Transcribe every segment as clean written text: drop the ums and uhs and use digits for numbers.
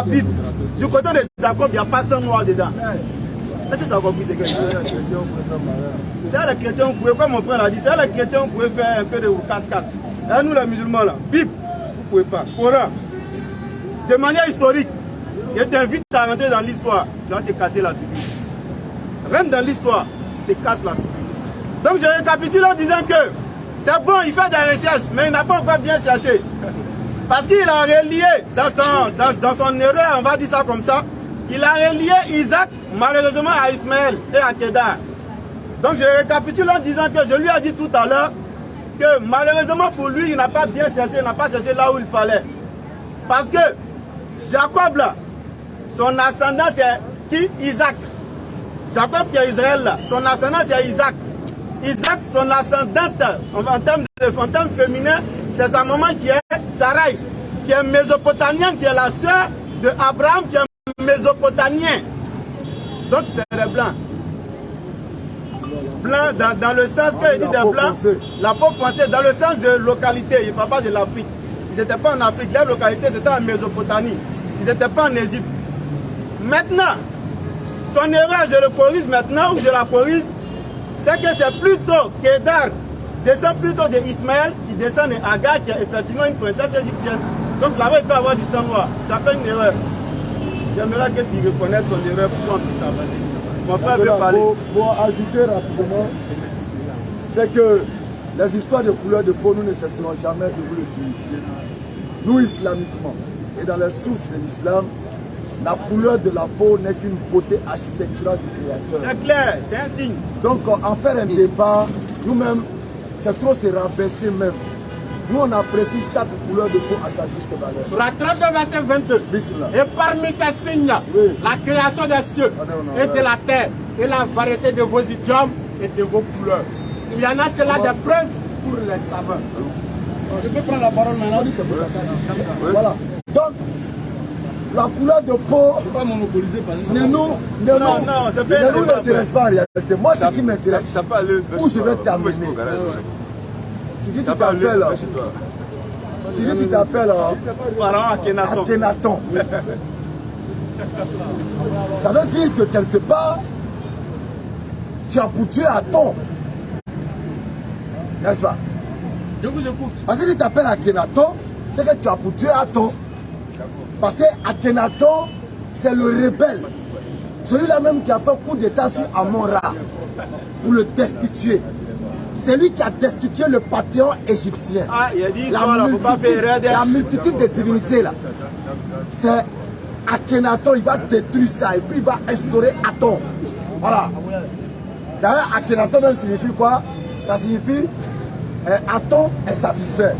la Bible. Du côté de Jacob, il n'y a pas sang noir dedans. Est-ce que tu as compris ce que je veux dire? C'est les chrétiens, vous pouvez, comme mon frère l'a dit, c'est les chrétiens, vous pouvez faire un peu de casse-casse. Et nous les musulmans là, Bible, vous ne pouvez pas. Coran, de manière historique, je t'invite à rentrer dans l'histoire, tu vas te casser la figure. Rentre dans l'histoire, tu te casses la figure. Donc je récapitule en disant que c'est bon, il fait des recherches, mais il n'a pas encore bien cherché. Parce qu'il a relié, dans son erreur, on va dire ça comme ça, il a relié Isaac malheureusement à Ismaël et à Kédar. Donc je récapitule en disant que je lui ai dit tout à l'heure que malheureusement pour lui, il n'a pas bien cherché, il n'a pas cherché là où il fallait. Parce que Jacob là, son ascendant c'est qui? Isaac. Jacob qui est Israël là, son ascendant c'est Isaac. Isaac, son ascendante en termes féminins, c'est sa maman qui est Sarai, qui est mésopotamienne, qui est la sœur de Abraham, qui est mésopotamien. Donc c'est les blancs. Blancs dans le sens qu'il dit des blancs, la peau française, dans le sens de localité, il ne parle pas de l'Afrique. Ils n'étaient pas en Afrique, leur localité c'était en Mésopotamie. Ils n'étaient pas en Égypte. Maintenant, son erreur, je le corrige maintenant, ou je la corrige, c'est que c'est plutôt Kédar descend plutôt de Ismaël qui descend de Agar qui est effectivement une princesse égyptienne. Donc là-bas il peut avoir du sang noir. Ça fait une erreur. J'aimerais que tu reconnaisses ton erreur pour qu'on puisse avancer. Mon frère veut parler. Pour ajouter rapidement, c'est que les histoires de couleur de peau, nous ne cesserons jamais de vous le signifier. Nous, islamiquement, et dans les sources de l'islam, la couleur de la peau n'est qu'une beauté architecturale du créateur. C'est clair, c'est un signe. Donc, en faire un débat, nous-mêmes, c'est trop se rabaisser même. Nous, on apprécie chaque couleur de peau à sa juste valeur. Sur la 32 verset 22, et parmi ces signes, oui, la création des cieux et de la terre, et la variété de vos idiomes et de vos couleurs. Il y en a cela des preuves pour les savants. Je peux prendre la parole maintenant? Voilà. Donc, la couleur de peau, je ne vais pas monopoliser par exemple. ne nous intéresse pas en réalité. Moi, ce qui m'intéresse, où je vais t'amener. Tu dis que tu t'appelles. Tu dis que tu t'appelles Akhenaton. Ça veut dire que quelque part, tu as pour tuer Aton. N'est-ce pas? Je vous écoute. Parce que tu t'appelles Akhenaton, c'est que tu as pour tuer Aton. Parce que Akhenaton, c'est le rebelle. Celui-là même qui a fait coup d'état sur Amon-Ra pour le destituer. C'est lui qui a destitué le panthéon égyptien. Ah, il a dit la multitude de divinités là. C'est Akhenaton, il va détruire ça et puis il va instaurer Aton. Voilà. D'ailleurs, Akhenaton même signifie quoi? Ça signifie Aton est satisfait.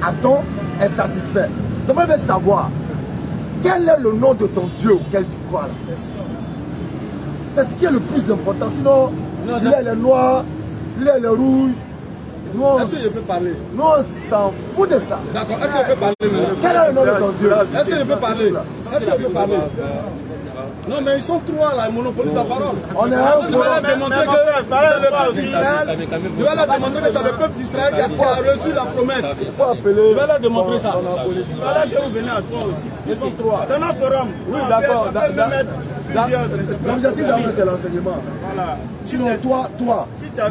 Aton est satisfait. Donc on veut savoir quel est le nom de ton Dieu auquel tu crois là. C'est ce qui est le plus important. Sinon, lui elle est noire, lui elle est rouge. Est-ce que je peux parler? Nous on s'en fout de ça. D'accord, est-ce que je peux parler maintenant? Quel est le nom de ton Dieu? Est-ce que je peux parler? Est-ce que je peux parler? Non, mais ils sont trois là, ils monopolisent la parole. On est un Je vais leur démontrer que c'est le peuple d'Israël. Je vais leur démontrer que c'est le peuple d'Israël qui a reçu la promesse. Il faut appeler. Je vais leur démontrer ça. Il fallait que vous venez à trois aussi. Ils sont trois. C'est un forum. Oui, d'accord. L'objectif d'abord c'est l'enseignement. Voilà. Sinon, toi,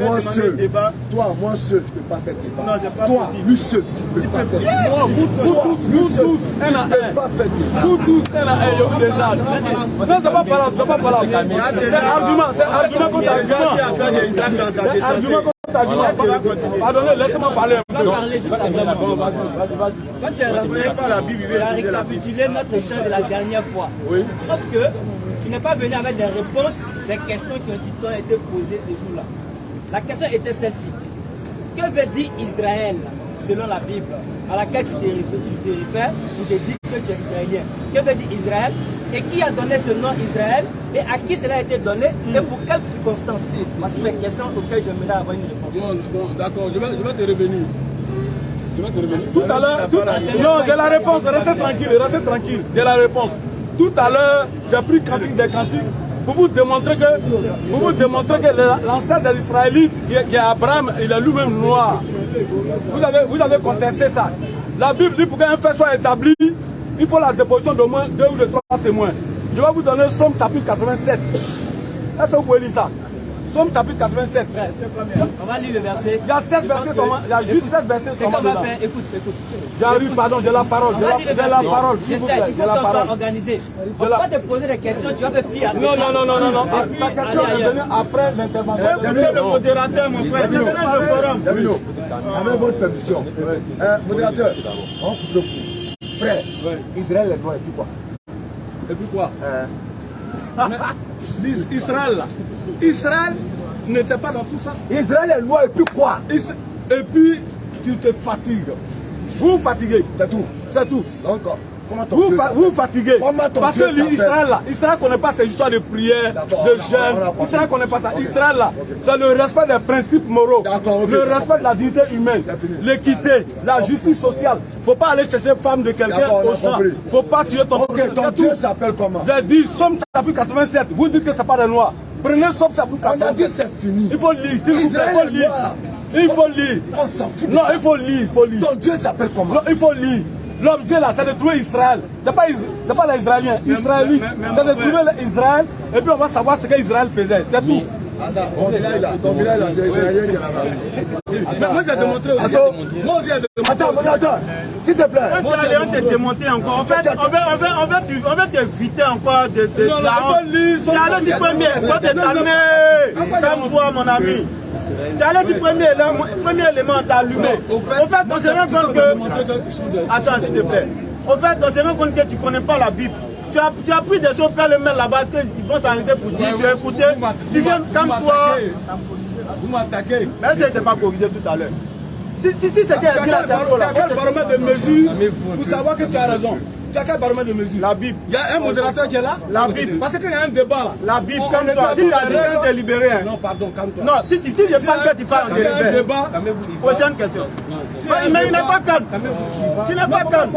moi seul, je ne peux pas faire débat. Non, c'est pas toi, possible. lui seul, tu ne peux pas faire débat. Vous tous, un à un. Vous tous, un à un, je vous décharge. Ça, c'est pas parole, c'est pas parole. C'est argument contre argument. Pardonnez, laissez-moi parler un peu. Quand tu as récapitulé notre échange de la dernière fois. Oui. Sauf que tu n'es pas venu avec des réponses des questions qui ont été posées ce jour-là. La question était celle-ci. Que veut dire Israël selon la Bible à laquelle tu te réfères ou te dis que tu es israélien? Que veut dire Israël? Et qui a donné ce nom Israël? Et à qui cela a été donné? Et pour quelles circonstances? Voici mes questions auxquelles j'aimerais avoir une réponse. Bon, d'accord, je vais te revenir. Tout à l'heure, non, j'ai la réponse, restez tranquille, j'ai la réponse. Tout à l'heure, j'ai pris cantique des cantiques pour vous démontrer que l'ancêtre des Israélites, qui est Abraham, il est lui-même noir. Vous avez contesté ça. La Bible dit pour qu'un fait soit établi, il faut la déposition d'au moins 2 ou 3 témoins. Je vais vous donner Somme chapitre 87. Est-ce que vous pouvez lire ça? Somme chapitre 87. On va lire le verset. Il y a 7 versets, il y a juste 7 versets. C'est qu'on va faire. Écoute. J'arrive, pardon, j'ai la parole. J'ai la parole. Je sais, il faut qu'on soit organisé. On va te poser des questions, tu vas me fier. Non. Ta question est venue après l'intervention. Le modérateur, mon frère, tu connais le forum. Jamino, avec votre permission. Modérateur, on coupe le coup. Frère, Israël est noir et puis quoi? Et puis quoi? Israël là. Israël n'était pas dans tout ça. Israël est noir et puis quoi? Et puis, tu te fatigues. Vous vous fatiguez. C'est tout. C'est tout. Donc, comment ton Vous Dieu vous fatiguez. Comment ton Parce Dieu que l'Israël s'appelle? là, Israël ne connaît pas ces histoires de prière, de jeûne. Israël ne connaît pas ça. Israël là, c'est le respect des principes moraux, le respect de la dignité humaine, l'équité, la justice sociale. Il ne faut pas aller chercher femme de quelqu'un au champ. Il ne faut pas tuer ton prochain. Ton Dieu s'appelle comment? J'ai dit, Somme chapitre 87, vous dites que ce n'est pas des noirs. Prenez Somme chapitre 87. On a dit c'est fini. Il faut lire, s'il vous plaît, il faut lire. Il faut lire. On s'en fout. Non, il faut lire, il faut lire. Ton Dieu s'appelle comment? Non, il faut lire. L'objet là, c'est de trouver Israël. Ce n'est pas les Israéliens, Israélites. C'est de trouver Israël et puis on va savoir ce qu'Israël faisait. C'est tout. Ton village là, c'est Israélien qui est là-bas. Moi j'ai démontré aussi. Moi aussi j'ai démontré. Attends, s'il te plaît. Quand tu allais, on t'a démonté encore. En fait, on va t'éviter encore de Non, la il faut lire. Tu allais aussi premier, toi t'es calmé. Calme-toi, mon ami. Tu allais aussi premier élément d'allumer. Au fait, on se rend compte que... Attends, s'il te plaît. Au fait, on se rend compte que tu ne connais pas la Bible. Tu as pris des choses, père le mail là-bas, qu'ils vont s'arrêter pour dire, tu as écouté. Tu viens, calme-toi. Vous m'attaquez. Mais ça n'était pas corrigé tout à l'heure. Si c'est qu'elle dit là, c'est quel baromètre de mesure pour savoir que tu as raison? Tu as quel baromètre de mesure? La Bible. Il y a un modérateur qui est là? La Bible. Parce qu'il y a un débat là. La Bible, calme-toi. Si tu as dit que tu es libéré. Non, pardon, calme-toi. Non, si je parle que tu parles en Il y a un débat. Prochaine question. Mais il n'est pas calme. Tu n'es pas calme.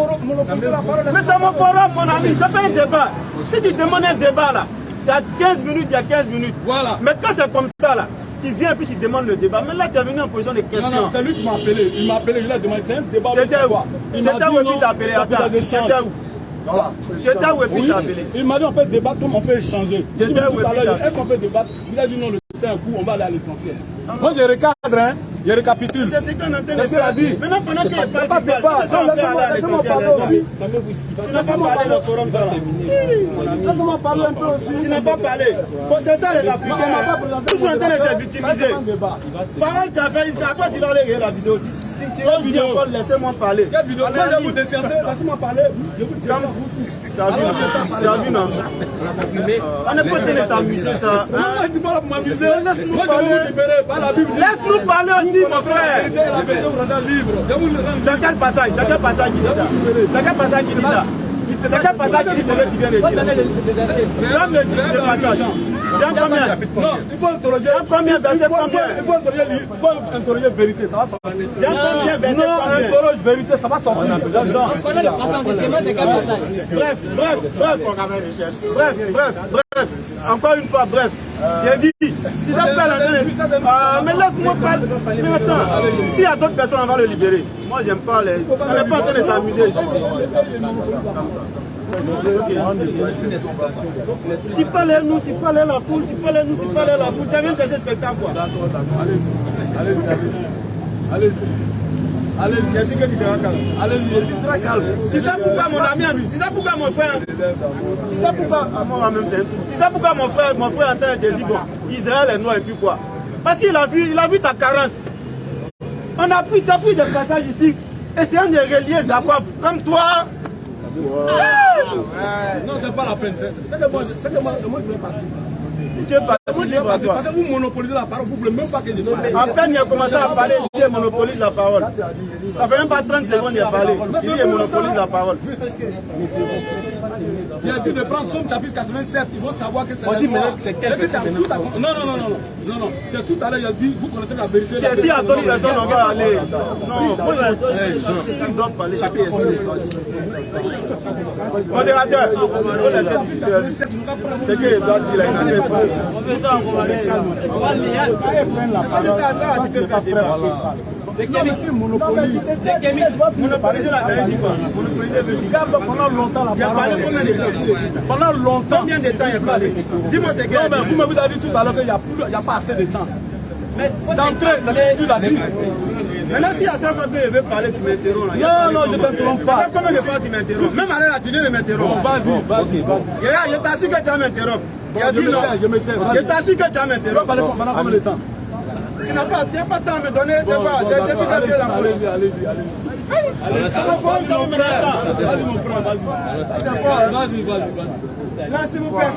Mais c'est mon forum, mon ami. C'est pas un débat. Si tu demandes un débat là, tu as 15 minutes, il y a 15 minutes. Voilà. Mais quand c'est comme ça là, tu viens et puis tu demandes le débat. Mais là, tu es venu en position de question. Non, c'est lui qui m'a appelé. Il m'a appelé, je lui ai demandé. C'est un débat. C'était où? C'était où et puis t'as appelé? Attends, c'était où? J'étais où et puis t'as appelé? Il m'a dit on peut débattre comme on peut échanger. J'étais où et puis t'as appelé? Est-ce qu'on peut débattre? Il a dit non, le temps est un coup, on va aller à l'essentiel. Moi je recadre, hein, je récapitule. C'est ce qu'on entend de Qu'est-ce qu'il a faire. dit? Maintenant, pendant qu'il C'est parle, pas tu débat. parles. Ça, on peut aller à Laissez-moi l'essentiel. parler aussi. Tu n'as pas parlé dans le forum, ça là. Laissez-moi parler un peu aussi. Tu n'as pas parlé. Bon, c'est ça les Africains. Toujours en train de se victimiser. Parole, tu as fait ici. Après, tu vas aller regarder la vidéo. Tu vas dire encore, laissez-moi parler. Quelle vidéo? Moi je vous déciencer, laissez-moi parler. Je vous décience vous tous. Tu as vu, non? On n'est pas en train de s'amuser, ça. Non, c'est pas là pour m'amuser. Laisse-nous Moi je vais parler. vous libérer par la Bible. Laisse-nous parler aussi, mon frère. La vérité vous rendra libre. Je vous le rends. Dans quel passage? Dans quel passage qui dit ça? Dans quel passage qui dit ça? Dans quel passage qui dit ce que tu viens de dire? Là, me dis le passage. Jean combien? Non, il faut interroger. Jean combien? Verset combien? Il faut interroger vérité, ça va sortir. Jean combien? Verset Non, combien? interroge vérité, ça va sortir. On connaît le passage de témoin, c'est quel passage? Bref. Encore une fois, bref. J'ai dit, tu sais pas la mais laisse-moi parler. Mais attends, s'il y a d'autres personnes, on va le libérer. Moi, j'aime pas les. On n'est pas en train de s'amuser ici. Tu parles à nous, tu parles à la foule, tu parles à nous, tu parles à la foule. Tu as bien cherché ce spectacle, quoi. Allez-y. Je sais que tu seras calme. Allez-y, je suis très calme. Tu sais pourquoi mon ami, tu sais pourquoi mon frère, tu sais pourquoi, moi même c'est un truc. Tu sais pourquoi mon frère est en train de dire, bon, Israël est noir et puis quoi? Parce qu'il a vu ta carence. Tu as pris des passages ici, essayant de relier Jacob, comme toi. Non, c'est pas la peine. C'est que moi, je vais partir. Si tu es parti, libre à toi. Parce que vous monopolisez la parole, vous ne voulez même pas que je parle. À peine il a commencé à parler, il monopolise la parole. Ça fait même pas 30 secondes qu'il a parlé. Il monopolise la parole. Il a dit de prendre Somme chapitre 87, il faut savoir que c'est On dit maintenant que c'est quel verset maintenant? Non, c'est tout à l'heure, il a dit, vous connaissez la vérité. Si à d'autres personnes, on va aller. Non, moi, il doit parler. Modérateur, il faut laisser tout seul. C'est qu'il doit dire, il n'a pas. On fait ça, on va aller. On va lire. Tu peux faire débat. Monopoliser la série dit quoi? Monopoliser veut dire. Pendant longtemps, la il a parlé combien de temps? Pendant longtemps. Combien de temps il a parlé? Dis-moi c'est quoi? Non, mais vous m'avez dit tout à l'heure qu'il n'y a pas assez de temps. D'entrée, tu l'as dit. Maintenant, si à chaque fois que je veux parler, tu m'interromps. Non, je ne t'interromps pas. Combien de fois tu m'interromps? Même à l'heure, tu viens de m'interrompre. Vas-y. Je t'assure que tu vas m'interrompre. Je t'assure que tu vas m'interrompre. Pendant combien de temps? Tu n'as pas de temps à me donner, c'est quoi? C'est depuis que tu es la police. Allez. Vas-y mon frère, vas-y. Là, s'il vous plaît.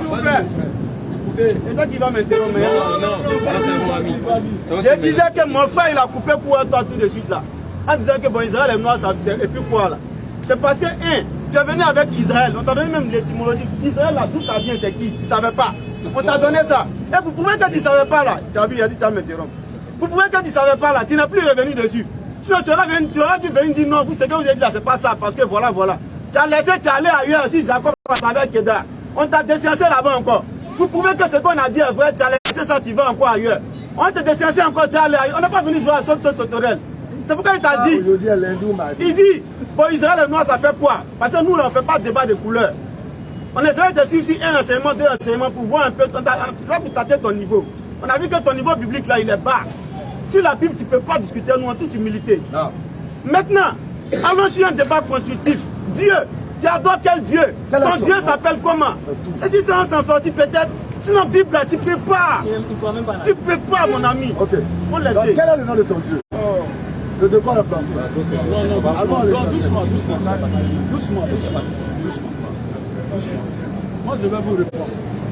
C'est ça qui va m'interrompre. Non, c'est mon ami. Je disais que mon frère, il a coupé pour toi tout de suite là. En disant que bon, Israël est noir, et puis quoi là? C'est parce que, tu es venu avec Israël, on t'a donné même l'étymologie. Israël là, d'où ça vient, c'est qui? Tu ne savais pas. On t'a donné ça. Et vous pouvez que tu ne savais pas là. Tu as vu, il a dit tu vas m'interrompre. Vous pouvez que tu ne savais pas là, tu n'as plus revenu dessus. Sinon, tu auras dû venir dire non, vous ce que vous avez dit là, c'est pas ça, parce que voilà. Tu as laissé, tu es allé ailleurs aussi, Jacob avec Kedar. On t'a déciencé là-bas encore. Vous pouvez que ce qu'on a dit est vrai, tu as laissé ça, tu vas encore ailleurs. On t'a déciencé encore, tu es allé ailleurs. On n'a pas venu jouer à Sotorel. C'est pourquoi il t'a dit. Il dit, bon, Israël et noir, ça fait quoi? Parce que nous, on ne fait pas de débat de couleur. On essaie de suivre si un enseignement, deux enseignements pour voir un peu, c'est ça pour tâter ton niveau. On a vu que ton niveau biblique là, il est bas. Sur la Bible, tu ne peux pas discuter, nous, en toute humilité. Non. Maintenant, allons sur un débat constructif. Dieu, tu adores quel Dieu? Ton Dieu s'appelle comment? C'est si ça, on s'en sortit peut-être. Sinon, Bible, tu ne peux pas. Tu ne peux pas, mon ami. Ok. On laisse. Quel est le nom de ton Dieu? De quoi le plan? Non, doucement. Moi, je vais vous répondre.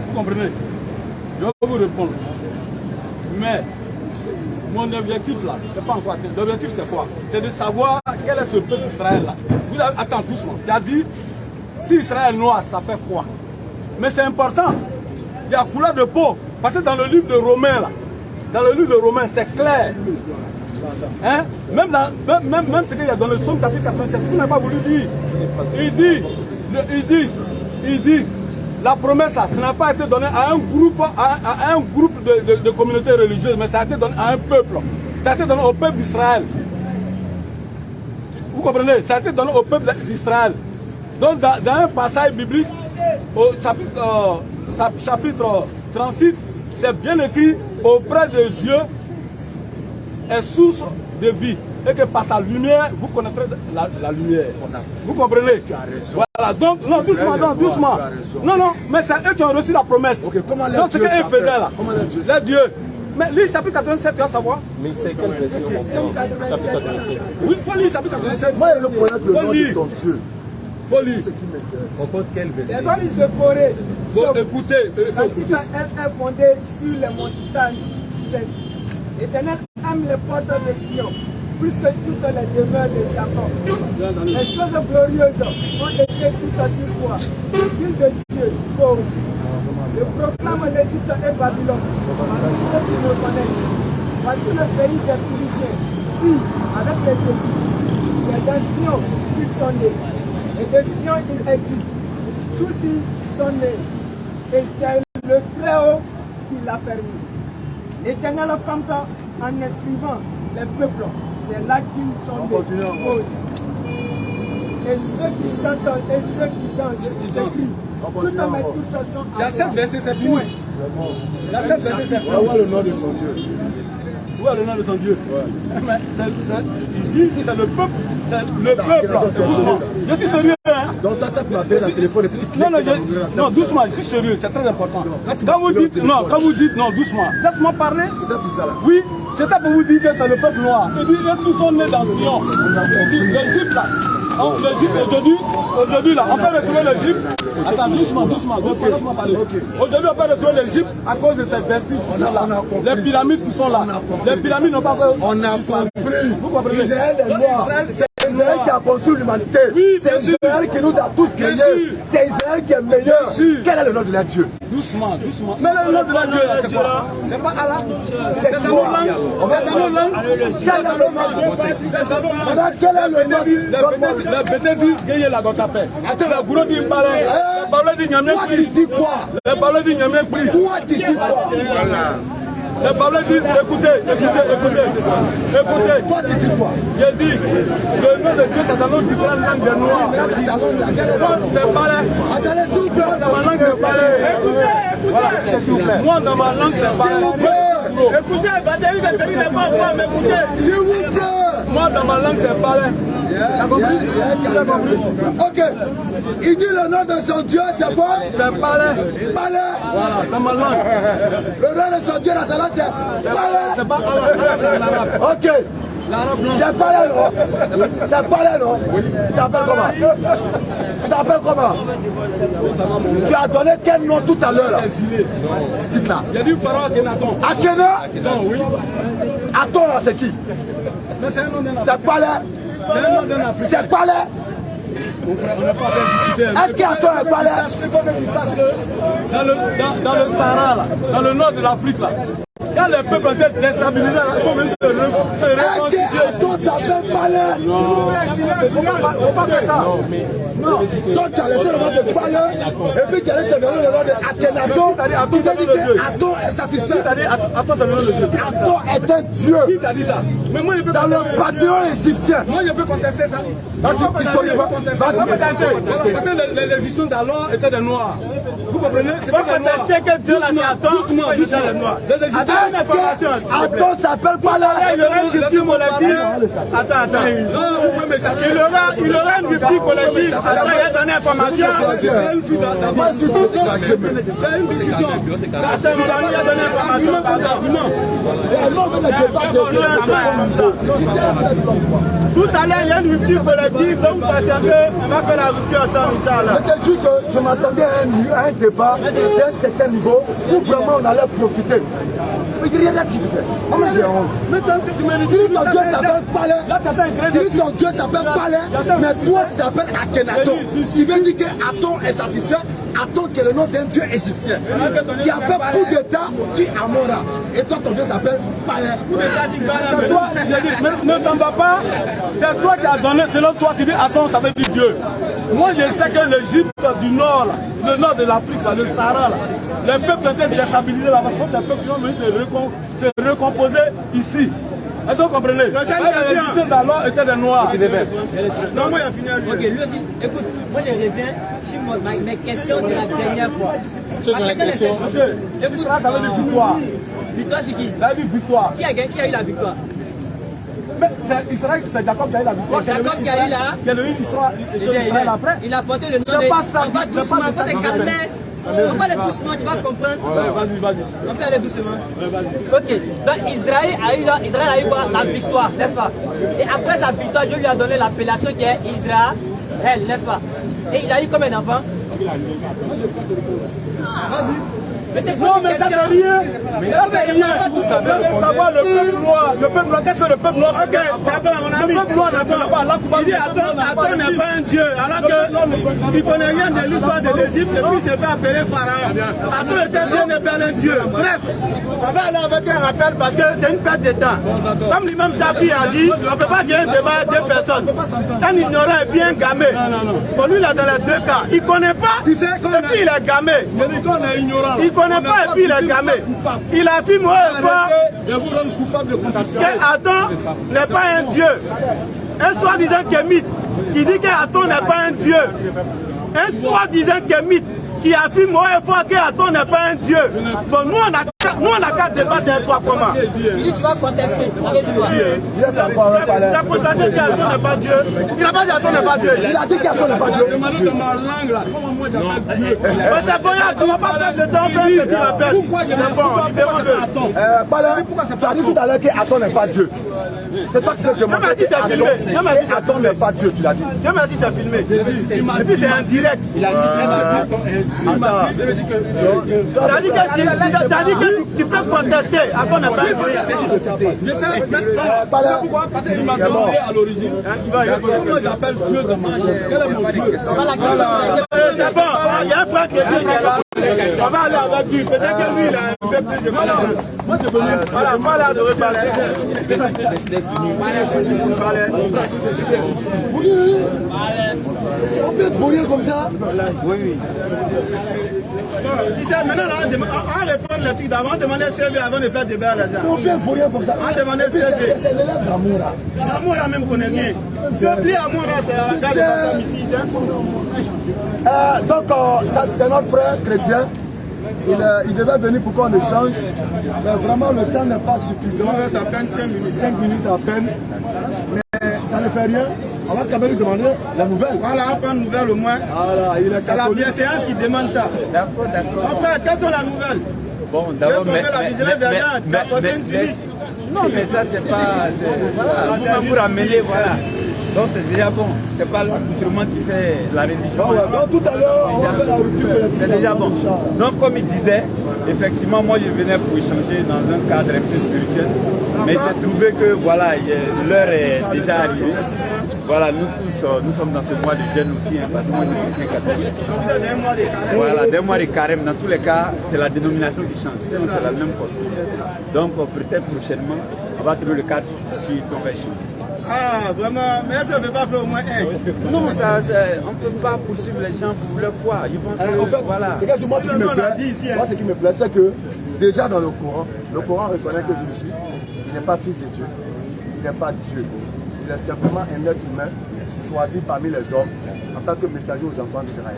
Vous comprenez? Je vais vous répondre. Mais, mon objectif là, c'est pas encore atteint. L'objectif c'est quoi? C'est de savoir quel est ce peuple d'Israël là. Vous avez, attends doucement. Tu as dit, si Israël noir, ça fait quoi? Mais c'est important. Il y a couleur de peau. Parce que dans le livre de Romains là, c'est clair. Hein? Même ce qu'il y a dans le psaume chapitre 87, vous n'avez pas voulu dire. Il dit, la promesse là, ça n'a pas été donné à un groupe de communautés religieuses, mais ça a été donné à un peuple. Ça a été donné au peuple d'Israël. Vous comprenez? Ça a été donné au peuple d'Israël. Donc dans un passage biblique, au chapitre 36, c'est bien écrit, auprès de Dieu est source de vie. Et que par sa lumière, vous connaîtrez la lumière. Vous comprenez? Voilà, donc, non, doucement. Non, mais c'est eux qui ont reçu la promesse. Okay, comment donc, c'est qu'eux faisaient là. Les dieux. Mais lui, chapitre 87, tu vas savoir. Mais c'est quelle version? Chapitre 87. Oui, il faut lire chapitre 87. Moi, le problème de ton Dieu. Faut lire. Encore quelle version? Les zones de Corée. Écoutez. Elle est fondée sur les montagnes saintes. L'Éternel aime les portes de Sion, plus que toutes les demeures de Jacob. Les choses glorieuses ont été toutes sur toi. Ville de Dieu, pose. Je proclame l'Égypte et Babylone. Parmi ceux qui me connaissent. Voici le pays des Philistins. Qui, avec les Égyptiens, c'est de Sion qu'ils sont nés. Et de Sion il est dit. Tous ils sont nés. Et c'est le Très-Haut qui l'a fermé. L'Éternel compte en inscrivant les peuples. C'est là qu'ils sont nés. Et ceux qui chantent et ceux qui dansent, ils crient. Toutes mes sources sont Il y a 7 versets, c'est fini. Il y a 7 versets, c'est fini. Où est le nom de son Dieu? Où est le nom de son Dieu? Mais il dit que c'est le peuple. C'est le peuple. Je suis sérieux, hein? Donc ta tête m'appelle à téléphone et puis non, doucement, je suis sérieux, c'est très important. Quand vous dites, non, doucement, laisse-moi parler. C'était tout ça là. Oui, c'était pour vous dire que c'est le peuple noir. Il dit, ils tous sont nés dans Sion. L'Égypte là. L'Égypte aujourd'hui là, on peut retrouver l'Égypte. Attends, doucement, laisse-moi parler. Aujourd'hui, on peut retrouver l'Égypte à cause de ces vestiges qui sont là. Les pyramides qui sont là. Les pyramides n'ont pas fait. On a compris. Vous comprenez? Israël est noir. C'est Israël qui a construit l'humanité. Oui, c'est Israël qui nous a tous créés. C'est Israël qui est meilleur. Quel est le nom de la Dieu? Doucement. Mais le nom de la Dieu, c'est quoi? C'est pas Allah. C'est dans nos langues. C'est dans nos langues. Quel est le nom? Le bébé dit qu'il y a la gote à paix. Attends, le gourou dit parler. Le ballon dit n'y a même Toi, tu dis quoi? Le ballon dit n'y a même plus. Toi, tu dis quoi? Voilà. Le parler dit, écoutez. Toi, tu dis quoi? J'ai dit, le nom de Dieu, c'est dans nos différentes langues de noirs. C'est parler. Attendez, s'il vous plaît. Dans ma langue, c'est parler. Voilà, s'il vous plaît. Moi, dans ma langue, c'est parler. Écoutez, Bataille de Péry n'est pas femme, écoutez. S'il vous plaît. Moi, dans ma langue, c'est parler. Ok. Il dit le nom de son Dieu, c'est quoi? C'est parler. Palais. Voilà, dans ma langue. Le nom de son Dieu dans sa langue, c'est Palais. C'est pas Allah, c'est l'arabe. Ok. C'est Palais, non? C'est Palais, non? Tu t'appelles comment? Tu t'appelles comment? Tu as donné quel nom tout à l'heure là? Dites là. J'ai dit Pharaon Akhenaton. Akena? Oui. Aton là, c'est qui? Mais c'est un nom d'un Africain. C'est Palais. C'est un nom d'un Africain. C'est Palais. Mon frère, on n'a pas bien discuté. Est-ce qu'Aton est Palais? Il faut que tu saches que dans le Sahara, là, dans le nord de l'Afrique, là, quand les peuples ont été déstabilisés, ils sont venus se reconstituer. Est-ce qu'Aton s'appelle Palais? Non, il ne faut pas faire ça. Non. Donc tu as laissé le nom de Palais et puis tu allais te donner le nom de Akhenaton. Tu t'as dit que Aton est satisfait. Attends, c'est le nom de Dieu. Aton est un dieu. Qui t'a dit ça? Mais moi, je peux Dans le panthéon égyptien. Moi, je peux contester ça. Vas-y, historiquement. Parce que les égyptiens d'alors étaient des noirs. Vous comprenez? Il faut contester que Dieu l'a mis à temps, doucement. les noirs. Les égyptiens. Est-ce qu'Aton s'appelle Palais? Il aura une victime collective. Attends. Non, vous pouvez me chasser. Il aura une victime collective. Après, il a donné information. C'est une discussion. Attends, il a donné information. Tout à l'heure, il y a une rupture collective, donc vous pensez qu'on va faire la rupture ensemble, Inch'Allah. Je te jure que je m'attendais à un débat d'un certain niveau où vraiment on allait profiter. Mais rien de ce qu'il fait. Mais tant que tu me Tu dis ton Dieu s'appelle Palais. Tu dis ton Dieu s'appelle Palais, mais toi tu t'appelles Akhenaton. Tu veux dire qu'Aton est satisfait. Aton qui est le nom d'un dieu égyptien qui a fait coup d'état sur Amora. Et toi ton Dieu s'appelle Palais. c'est toi, ne t'en vas pas. C'est toi qui as donné, selon toi, tu dis Aton, ça veut dire Dieu. Moi je sais que l'Égypte du Nord, là, le nord de l'Afrique, le Sahara, là, les peuples étaient déstabilisés là-bas. Ce sont des peuples qui sont venus se recomposer ici. Est-ce que vous comprenez? Les Égyptiens d'alors étaient des Noirs. Non, moi, il a fini à lui. Ok, lui aussi. Écoute, moi je reviens sur mes questions de la dernière fois. Ma question est celle-ci. Israël avait dit victoire. Victoire sur qui? Il a dit victoire. Qui a eu la victoire? Mais c'est Israël, c'est Jacob qui a eu la victoire. Jacob qui a eu la... Qui a eu Israël après. Il a porté le nom de... C'est pas ça. On va doucement, on va te calmer. On va aller doucement, tu vas comprendre. Vas-y. On va aller doucement. Ok, donc Israël a eu la victoire, n'est-ce pas? Et après sa victoire, Dieu lui a donné l'appellation qui est Israël, n'est-ce pas? Et il a eu combien d'enfants? Non, mais ça c'est rien. Mais ça c'est rien. Vous savez savoir le peuple noir. Le peuple noir, qu'est-ce que le peuple noir? Ok, c'est bon, mon ami. Le peuple noir n'a pas. Il dit Aton n'est pas un dieu, alors qu'il ne connaît rien de l'histoire de l'Égypte et puis il s'est fait appeler Pharaon. Aton était bien épais un dieu. Bref, on va aller avec un rappel parce que c'est une perte de temps. Comme lui-même Jafi a dit, on ne peut pas gagner un débat à deux personnes. Un ignorant est bien gamé. Pour lui, là, dans les deux cas, il ne connaît pas et puis il est gamé. Il ne connaît pas et puis il est gamé. Il affirme haut et fort qu'Aton n'est pas un dieu. Un soi-disant kémite qui dit qu'Aton n'est pas un dieu. Un soi-disant kémite qui affirme haut et fort qu'Aton n'est pas un dieu. Bon, nous on a qu'à débattre un fois comment. Tu dis tu vas contester. Ça veut dire quoi? Il a constaté qu'Aton n'est pas Dieu. Il n'a pas dit qu'Aton n'est pas Dieu. Il a dit qu'Aton n'est pas Dieu. Demandez de ma langue là. Comment moi j'appelle Dieu? Mais c'est bon, on ne va pas perdre le temps, faire ce que tu l'appelles. C'est bon, libérons-le. Palais, tu as dit tout à l'heure qu'Aton n'est pas Dieu. C'est toi qui te demandes. Dieu merci, c'est filmé. Dieu merci, Aton n'est pas Dieu, tu l'as dit. Dieu merci, c'est filmé. Et puis c'est en direct. Il a dit que tu peux contester. Aton n'est pas un dieu. Je sais pourquoi? Parce qu'il m'a demandé à l'origine. Comment j'appelle Dieu dans ma langue? Quel est mon Dieu? C'est bon, il y a un frère chrétien qui est là. On va aller avec lui. Peut-être que lui, il a un peu plus de connaissances. Moi, je peux venir. Voilà, voilà, de reparler. On peut être voyant comme ça? Oui. Tu sais, maintenant, on répond le truc d'avant, on demandait CV avant de faire débat là. On peut être voyant comme ça. On demandait CV. C'est l'élève d'Amour là. Amour là même connaît rien. C'est oublié Amour là, c'est un ici, c'est un trou. Donc, ça c'est notre frère chrétien. Il devait venir pour qu'on échange. Mais vraiment, le temps n'est pas suffisant. Il reste à peine 5 minutes. 5 minutes à peine. Mais ça ne fait rien. On va quand même lui demander la nouvelle. Voilà, on prend une nouvelle au moins. Voilà, il est C'est la bienséance qui demande ça. D'accord, d'accord. Mon frère, quelles sont les nouvelles? Bon, Tu d'abord, as trouvé la vigilance des gens, tu as porté une tunique. non, mais ça, c'est pas... Voilà, vous ramenez, voilà. Donc, c'est déjà bon. C'est pas l'accoutrement qui fait la religion. Donc, tout à l'heure, on va faire la rupture de la C'est déjà bon. Donc, comme il disait, effectivement, moi, je venais pour échanger dans un cadre un peu spirituel. Mais j'ai trouvé que, voilà, l'heure est déjà arrivée. Voilà, nous tous, nous sommes dans ce mois de jeûne aussi, hein, parce que moi je suis catholique. Voilà, des mois de carême. Dans tous les cas, c'est la dénomination qui change. Sinon, c'est la même posture. Donc, peut-être prochainement, on va trouver le cadre ici qu'on va changer. Ah, vraiment, mais ça ne veut pas faire au moins un. Non, ça, on ne peut pas poursuivre les gens pour leur foi. Je pense que, En fait, voilà. moi, ce qui me plaît, c'est que déjà dans le Coran reconnaît que Jésus, il n'est pas fils de Dieu, il n'est pas Dieu. Il est simplement un être humain choisi parmi les hommes en tant que messager aux enfants d'Israël.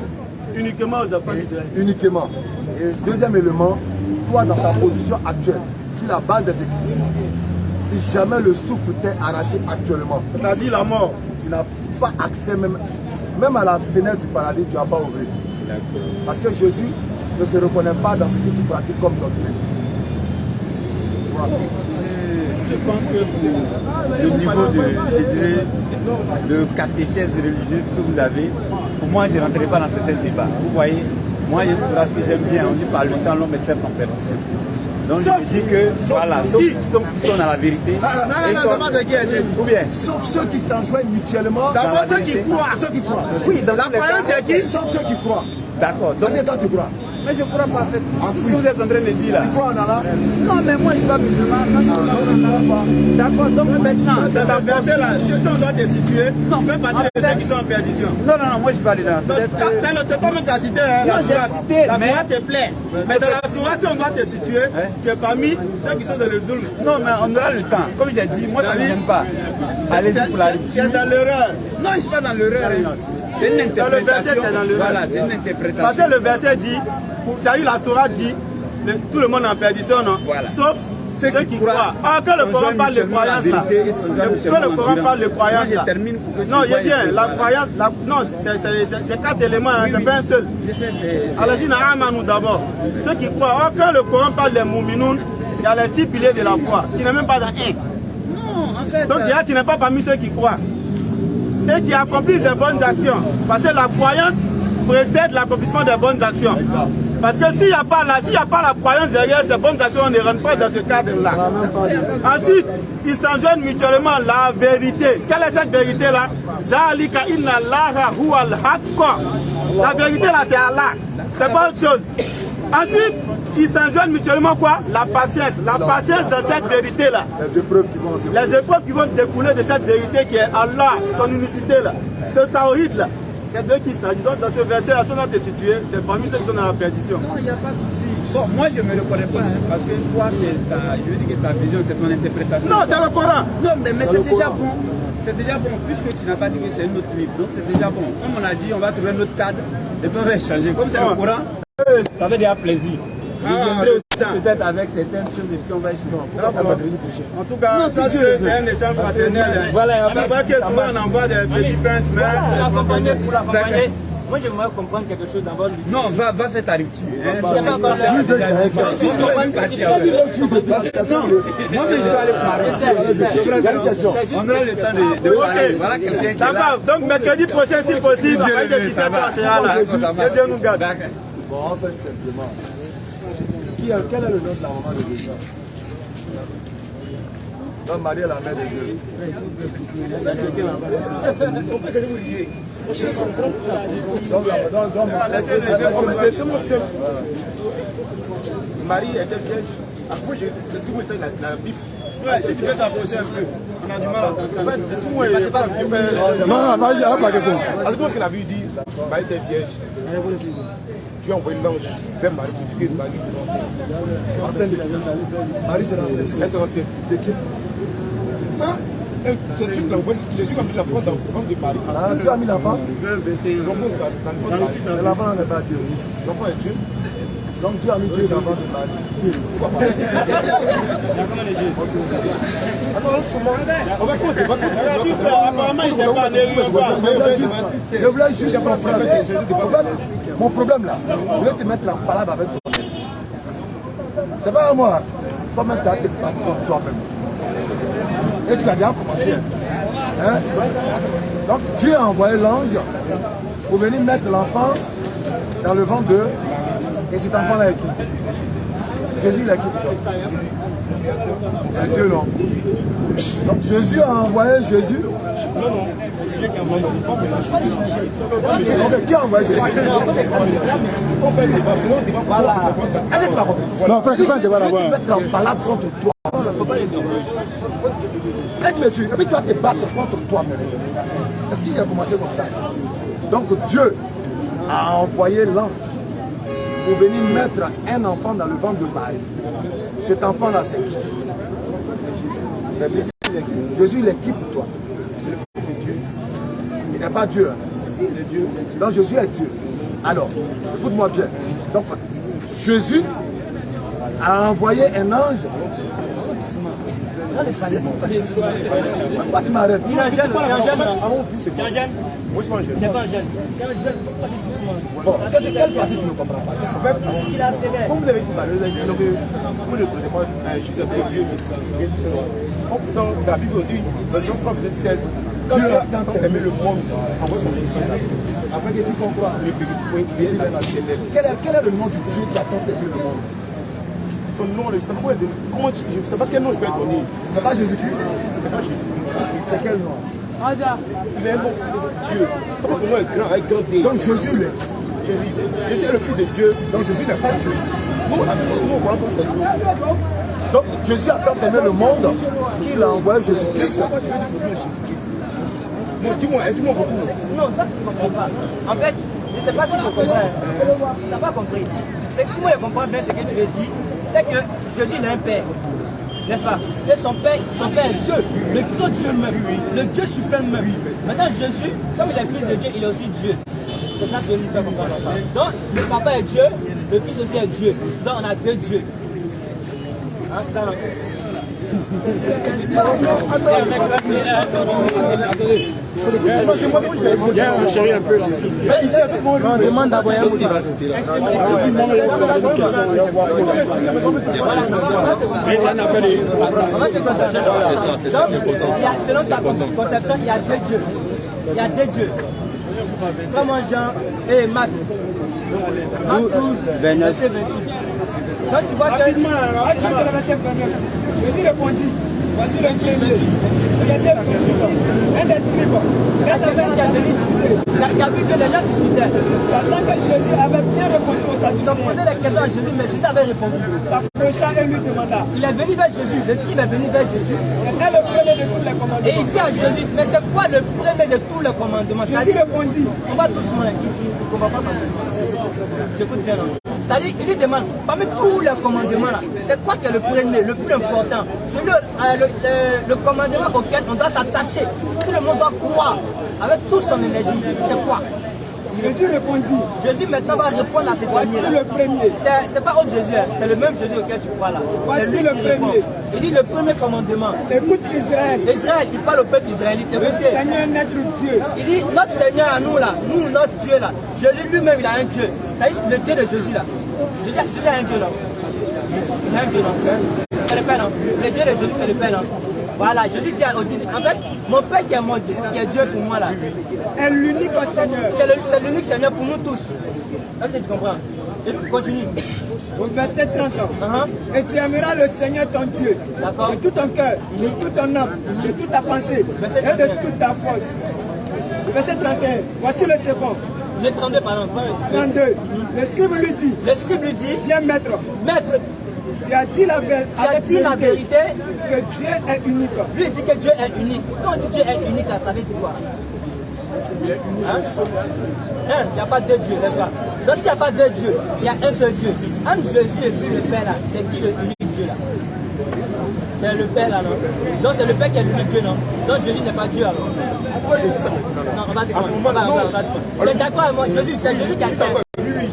Uniquement aux enfants d'Israël. Uniquement. Et deuxième élément, toi dans ta position actuelle, sur la base des Écritures, si jamais le souffle t'est arraché actuellement, c'est-à-dire la mort, tu n'as pas accès même à la fenêtre du paradis, tu n'as pas ouvert. Parce que Jésus ne se reconnaît pas dans ce que tu pratiques comme doctrine. Voilà. Je pense que pour le niveau de catéchèse religieuse que vous avez, pour moi, je ne rentrerai pas dans certains débats. Vous voyez, moi, il y a une phrase que j'aime bien, on dit par le temps, l'homme est certes en perdition. Donc je me dis que, voilà, sauf ceux qui sont dans la vérité. Non, c'est pas ce qui a été dit. Ou bien, sauf ceux qui s'enjoignent mutuellement. D'abord ceux qui croient. Ceux qui croient. oui, dans La croyance c'est qui? Sauf ceux qui croient. d'accord. Donc, Toi, tu crois. mais je ne crois pas fait. Qu'est-ce que vous êtes en train de dire là? Tu crois en Allah? Non, mais moi je ne suis pas musulman. D'accord, donc maintenant, Dans ce verset-là, si on doit te situer, tu fais partie de ceux qui sont en perdition. non, moi je ne suis pas dedans. C'est toi-même qui as cité, hein, Non, j'ai cité, la mais- Torah te plaît. Mais dans la Torah, si on doit te situer, tu es parmi ceux qui sont dans le zulm. Non, mais on aura le temps. Comme j'ai dit, moi ça ne me gêne pas. Allez-y pour la Tu es dans l'erreur. Non, je ne suis pas dans l'erreur. C'est une Dans le verset, interprétation. tu es dans l'erreur. Voilà, c'est une interprétation. Parce que le verset dit, la Torah dit, tout le monde est en perdition, non? Voilà. Sauf ceux qui croient. Ah, quand le Coran parle de croyance là, quand le Coran parle de croyance là, non, il est bien, la croyance, non, c'est 4 éléments, hein, c'est pas un seul. Alors, nous d'abord, ceux qui croient, ah, quand le Coran parle des mouminoun, il y a les 6 piliers de la foi, tu n'es même pas dans un. Non, en fait. Donc, tu n'es pas parmi ceux qui croient et qui accomplissent des bonnes actions. Parce que la croyance précède l'accomplissement des bonnes actions. Parce que s'il n'y a pas la croyance derrière ces bonnes actions, on ne rentre pas dans ce cadre-là. Ensuite, ils s'enjoignent mutuellement la vérité. Quelle est cette vérité-là? Zalika inna Allaha huwal haqq. La vérité là, c'est Allah. C'est pas autre chose. Ensuite, ils s'enjoignent mutuellement quoi? La patience. La patience dans cette vérité-là. Les épreuves qui vont découler de cette vérité qui est Allah, son unicité là. Ce tawhid là. C'est d'eux qui s'agit. Donc dans ce verset, là, si on doit te situer, c'est parmi ceux qui sont dans la perdition. Non, il n'y a pas de souci. Bon, moi je ne me reconnais pas, hein, parce que toi, je veux dire que ta vision, c'est ton interprétation. Non, c'est le Coran. Non, mais c'est déjà bon. C'est déjà bon, puisque tu n'as pas dit que c'est une autre livre. Donc c'est déjà bon. Comme on a dit, on va trouver un autre cadre et puis on va échanger. Comme c'est le Coran, ça fait déjà plaisir. Je viendrai aussi peut-être avec certaines choses et puis on va échanger. En tout cas, ça c'est un échange fraternel. Voilà, on voit que souvent on envoie des petits peintres, mais Pour l'accompagner, moi j'aimerais comprendre quelque chose d'abord. Non, va faire ta rupture. Il n'y a pas encore ça. Non, moi mais je vais aller parler. On aura le temps de parler. Voilà quelqu'un qui est là. d'accord, donc mercredi prochain si possible, à partir de 17h, c'est là. Que Dieu nous garde. Bon, on fait simplement. Quel est le nom de la maman de Jésus? Donc Marie est la mère de Dieu. Marie était vierge. À ce moment, est-ce que vous savez la Bible? Ouais, si tu peux t'approcher un peu, on a du mal à t'entendre. Non, vas-y, arrête la question. À ce moment que la Bible dit, Marie était vierge. Tu as envoyé l'ange vers Marie pour dire que Marie c'est l'enceinte. Marie c'est l'enceinte. Elle c'est l'enceinte. De qui? Ça, c'est Dieu qui l'envoie. Jésus a mis l'enfant dans le ventre de Marie. Ah, Dieu a mis l'enfant? L'enfant dans le ventre de Marie. L'enfant n'est pas Dieu. L'enfant est Dieu. Donc Dieu a mis Dieu dans le ventre de Marie. Pourquoi pas? On va continuer. Apparemment, il ne s'est pas né. Je voulais juste comprendre. Mon problème là, je voulais te mettre en parole avec toi. C'est pas à moi. Toi-même, tu as te battre contre toi-même. Et tu as déjà commencé. Hein? Donc Dieu a envoyé l'ange pour venir mettre l'enfant dans le ventre de... Et cet enfant-là est qui? Jésus, il est qui? C'est Dieu, non? Donc Jésus a envoyé Jésus. Non. Qui a envoyé Jésus? Non, frère, c'est pas un débat là-bas. Tu vas te mettre en balade contre toi. Là, tu me suis. Et puis tu vas te battre contre toi-même. Est-ce qu'il a commencé comme ça? Donc Dieu a envoyé l'ange pour venir mettre un enfant dans le ventre de Marie. Cet enfant-là, c'est qui? Jésus, il est qui pour toi? Il n'est pas Dieu. Il est Dieu. Donc Jésus est Dieu. Alors, écoute-moi bien. Donc, Jésus a envoyé un ange. Pourquoi tu m'arrêtes? Il est un jeune. Moi, je suis un jeune. Il n'est pas un jeune. Bon, c'est quelle partie tu ne comprends pas? Il a célèbre. Comme vous l'avez dit, vous ne connaissez pas Jésus est Dieu. Dans la Bible dit, dans Jean 3, verset 16, Dieu a tant aimé le monde, envoie son fils afin que tous croient le bénisse même à l'éternel. Quel est le nom du Dieu qui a tant aimé le monde? Son nom, comment je ne sais pas quel nom je vais donner. C'est pas Jésus-Christ? C'est pas Jésus-Christ. C'est quel nom? Il est un nom, c'est Dieu. Comment son nom est grand, avec grand D. Donc Jésus l'est. Jésus est le fils de Dieu, donc Jésus n'est pas Dieu. Nous, on voit comme c'est Dieu. Donc Jésus a tant aimé le monde qu'il a envoyé Jésus-Christ. Non, dis-moi, explique-moi beaucoup. Non, toi tu ne comprends pas. En fait, je ne sais pas si je comprends. Tu n'as pas compris. C'est que si moi je comprends bien ce que tu veux dire, c'est que Jésus il a un père. N'est-ce pas? Et son père est Dieu, le grand Dieu même, le Dieu suprême même. Maintenant Jésus, comme il est fils de Dieu, il est aussi Dieu. C'est ça que je veux nous faire comprendre. Donc le papa est Dieu, le fils aussi est Dieu. Donc on a deux dieux. Ensemble. Chérie un peu là. On demande d'abord un mot. Selon ta conception, il y a deux dieux. Il y a deux dieux. Comme Jean et Marc. Marc 12, verset 28. Donc tu vois que... C'est le verset 29. Jésus répondit, voici le Dieu de Dieu. Verset 28. Un des scribes, il a vu que les gens discutaient. sachant que Jésus avait bien répondu aux Ils ont Sadducéens, posé des questions à Jésus, mais Jésus avait répondu. s'approcha et lui demanda, Il est venu vers Jésus, le scribe est venu vers Jésus. quel est le premier de tous les Et commandements? il dit à Jésus, mais c'est quoi le premier de tous les commandements? Jésus répondit, On va doucement, il ne comprend pas facilement. J'écoute bien. C'est-à-dire, il lui demande, parmi tous les commandements là, c'est quoi qui est le premier, le plus important? Celui, le commandement auquel on doit s'attacher, tout le monde doit croire, avec toute son énergie, c'est quoi? Jésus répondit, Jésus maintenant va répondre à ces voici derniers-là. le premier. C'est pas autre Jésus, hein. C'est le même Jésus auquel tu crois là. Voici C'est lui le qui répond. premier. Il dit le premier commandement. Écoute Israël, Israël, il parle au peuple israélite. le Écoutez, Seigneur notre Dieu. il dit notre Seigneur à nous là, nous notre Dieu là. Jésus lui-même il a un Dieu. Ça dit le Dieu de Jésus là. Jésus a un Dieu là. Il a un Dieu là. C'est le Père là. Le Dieu de Jésus c'est le Père là. Voilà, Jésus dit aux disciples, en fait, mon Père qui est mon Dieu, qui est Dieu pour moi là. Est l'unique Seigneur. C'est l'unique Seigneur pour nous tous. Est-ce que tu comprends? Et puis continue. Au verset 30. Et tu aimeras le Seigneur ton Dieu D'accord. de tout ton cœur, de toute ton âme, de toute ta pensée Verset et de 31. toute ta force. Verset 31. Voici le second. Le 32, pardon. 32. Le scribe lui dit. Le scribe lui dit. Viens maître. Maître. Tu as dit la vérité. Que Dieu est unique. Lui il dit que Dieu est unique. Quand on dit Dieu est unique, ça veut dire quoi? Il n'y a pas deux dieux, n'est-ce pas? Donc s'il n'y a pas deux dieux, il y a un seul Dieu. Entre Jésus et puis le Père là, c'est qui le unique Dieu là? C'est le Père là, non? Donc c'est le Père qui est l'unique Dieu, non? Donc Jésus n'est pas Dieu alors. Non, on va dire on va d'accord avec moi, Jésus, c'est Jésus qui a dit.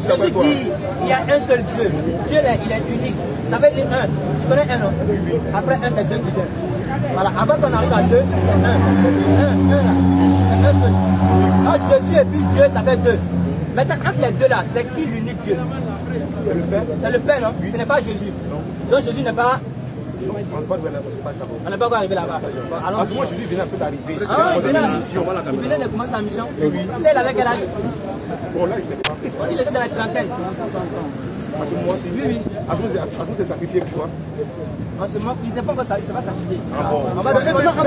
Jésus dit, il y a un seul Dieu. Dieu là, il est unique. Ça veut dire un. Tu connais un, non? Après un, c'est deux qui donne. Voilà, avant qu'on arrive à deux, c'est un. Un là. C'est un seul. Entre Jésus et puis Dieu, ça fait deux. Maintenant, entre les deux là, c'est qui l'unique Dieu? C'est le Père. C'est le Père, non? Ce n'est pas Jésus. Donc Jésus n'est pas... On n'est pas encore arrivé là-bas. Alors, moi, Jésus venait un peu d'arriver. Ah, il venait de commencer sa mission. C'est avec quel âge? Bon, là, il ne sait pas. On dit qu'il était dans la trentaine. Parce que moi, c'est lui. Asmon s'est sacrifié pour toi. En ce moment, il ne s'est pas encore sacrifié. Ah bon. On va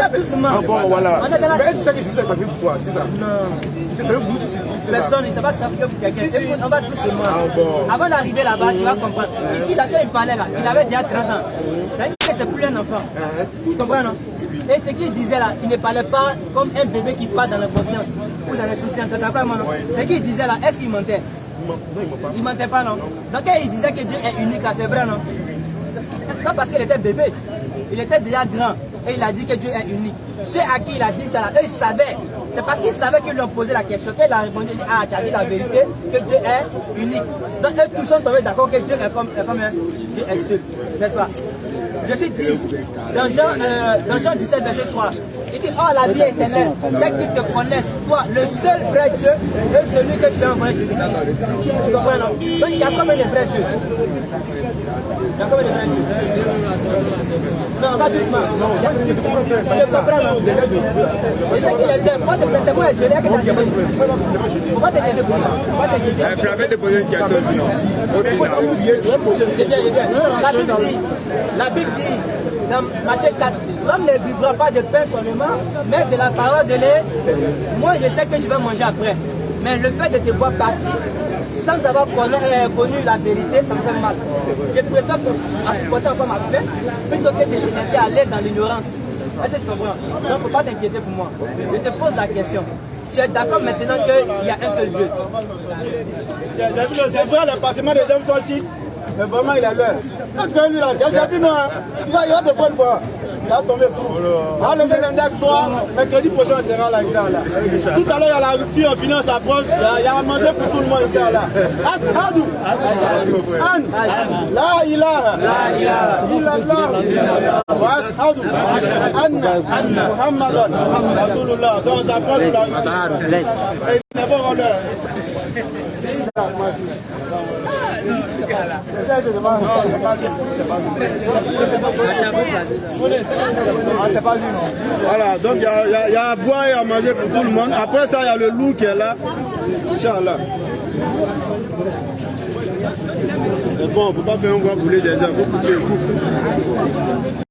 doucement. Ah bon, voilà. On est dans la... Mais tu sais que Jésus s'est sacrifié pour toi, c'est ça? Non. C'est ça, vous tous ici. Personne, il ne s'est pas sacrifié pour quelqu'un. Écoute, on va doucement. Ah bon. Avant d'arriver là-bas, tu vas comprendre. Ici, là, quand il parlait là, il avait déjà 30 ans. C'est plus un enfant. Tu comprends, non? Et ce qu'il disait là, il ne parlait pas comme un bébé qui parle dans la conscience ou dans les soucis. Tu d'accord, non? Ce qu'il disait là, est-ce qu'il mentait? Il mentait pas, non? Donc quand il disait que Dieu est unique là, c'est vrai, non? C'est pas parce qu'il était bébé. Il était déjà grand. Et il a dit que Dieu est unique. Ceux à qui il a dit ça là, eux ils savaient. C'est parce qu'ils savaient qu'ils lui ont posé la question. Et il a répondu, il dit, ah, tu as dit la vérité, que Dieu est unique. Donc eux tous sont tombés d'accord que Dieu est comme un Dieu est seul. N'est-ce pas? Jésus dit, dans Jean 17, verset 3, il dit, oh la vie éternelle, c'est qu'ils te connaissent, toi, le seul vrai Dieu, et celui que tu as envoyé Jésus-Christ. Tu comprends, non? Donc il y a combien de vrais dieux? Il y a combien de vrais dieux? Non, on va doucement. Tu comprends, non? Et c'est qu'il est là, c'est moi, je l'ai que tu as dit. On va te dire pour moi. Il fallait te poser une question sinon. La Bible dit, dans Matthieu 4, l'homme ne vivra pas de pain seulement, mais de la parole de l'air. Moi, je sais que je vais manger après. Mais le fait de te voir partir, sans avoir connu la vérité, ça me fait mal. Je préfère supporter encore ma faim, plutôt que de te laisser aller dans l'ignorance. Est-ce que tu comprends? Donc, il ne faut pas t'inquiéter pour moi. Je te pose la question. Tu es d'accord maintenant qu'il y a un seul Dieu? C'est vrai, le passement des hommes sont chics. Mais vraiment, il a l'heure. Quand tu lui là, j'ai dit non, il va te prendre quoi? Ça va tomber fou. Enlever l'index 3, mercredi prochain, on sera là, Inch'Allah. Tout à l'heure, il y a la rupture, en finance approche, il y a à manger pour tout le monde, Inch'Allah. Ashhadu an la ilaha illallah wa ashhadu anna Muhammadan Rasulullah. Donc on s'approche de la... C'est bon, on l'heure. Voilà, donc il y a à boire et à manger pour tout le monde. Après ça, il y a le loup qui est là. Inch'Allah. Mais bon, il ne faut pas faire un gros boulet déjà, il faut couper.